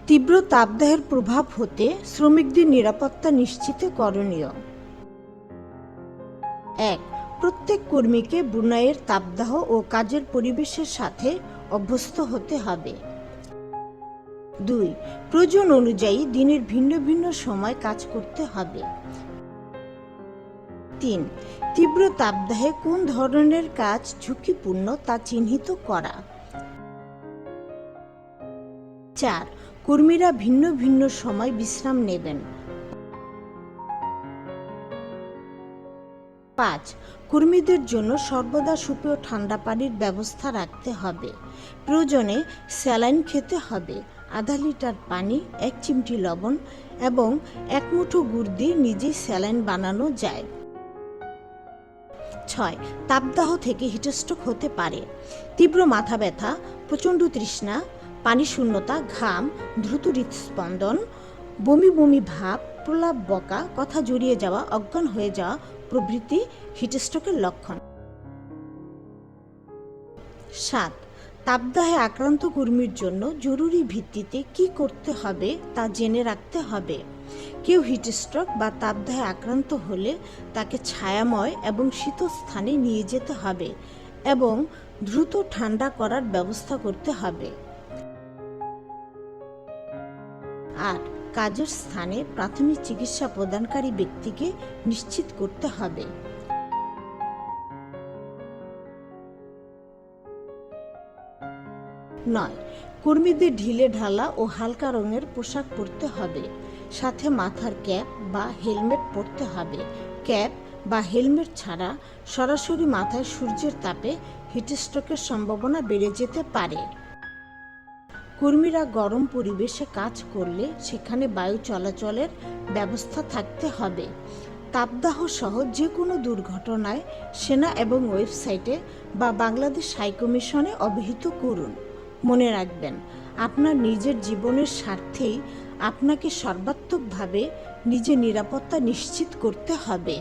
তীব্র তাপদাহের প্রভাব হতে শ্রমিকদের নিরাপত্তা নিশ্চিত করণীয়। ১. প্রত্যেক কর্মীকে বুনাইয়ের তাপদাহ ও কাজের পরিবেশের সাথে অভ্যস্ত হতে হবে। ২. প্রয়োজন অনুযায়ী দিনের ভিন্ন ভিন্ন সময় কাজ করতে হবে। ৩. তীব্র তাপদাহে কোন ধরনের কাজ ঝুঁকিপূর্ণ তা চিহ্নিত করা। ৪. কর্মীরা ভিন্ন ভিন্ন সময় বিশ্রাম নেবেন। ৫. কর্মীদের জন্য সর্বদা সুপেয় ঠান্ডা পানির ব্যবস্থা রাখতে হবে। প্রয়োজনে স্যালাইন খেতে হবে। আধা লিটার পানি, ১ চিমটি লবণ এবং ১ মুঠো গুড় দিয়ে নিজেই স্যালাইন বানানো যায়। ৬. তাপদাহ থেকে হিটস্ট্রোক হতে পারে। তীব্র মাথা ব্যথা, প্রচণ্ড তৃষ্ণা, পানি শূন্যতা, ঘাম, দ্রুত হৃদস্পন্দন, বমি বমি ভাব, প্রলাপ বকা, কথা জড়িয়ে যাওয়া, অজ্ঞান হয়ে যাওয়া প্রভৃতি হিটস্ট্রোকের লক্ষণ। ৭. তাপদাহে আক্রান্ত কর্মীর জন্য জরুরি ভিত্তিতে কি করতে হবে তা জেনে রাখতে হবে। কেউ হিটস্ট্রোক বা তাপদাহে আক্রান্ত হলে তাকে ছায়াময় এবং শীত স্থানে নিয়ে যেতে হবে এবং দ্রুত ঠান্ডা করার ব্যবস্থা করতে হবে। আর কাজের স্থানে প্রাথমিক চিকিৎসা প্রদানকারী ব্যক্তিকে নিশ্চিত করতে হবে। ৯. কর্মীদের ঢিলে ঢালা ও হালকা রঙের পোশাক পরতে হবে। সাথে মাথার ক্যাপ বা হেলমেট পরতে হবে। ক্যাপ বা হেলমেট ছাড়া সরাসরি মাথায় সূর্যের তাপে হিটস্ট্রোকের সম্ভাবনা বেড়ে যেতে পারে। কর্মীরা গরম পরিবেশে কাজ করলে সেখানে বায়ু চলাচলের ব্যবস্থা থাকতে হবে। তাপদাহ সহ যে কোনো দুর্ঘটনায় সেনা এবং ওয়েবসাইটে বা বাংলাদেশ হাইকমিশনে অবহিত করুন। মনে রাখবেন, আপনার নিজের জীবনের স্বার্থেই আপনাকে সর্বাত্মকভাবে নিজের নিরাপত্তা নিশ্চিত করতে হবে।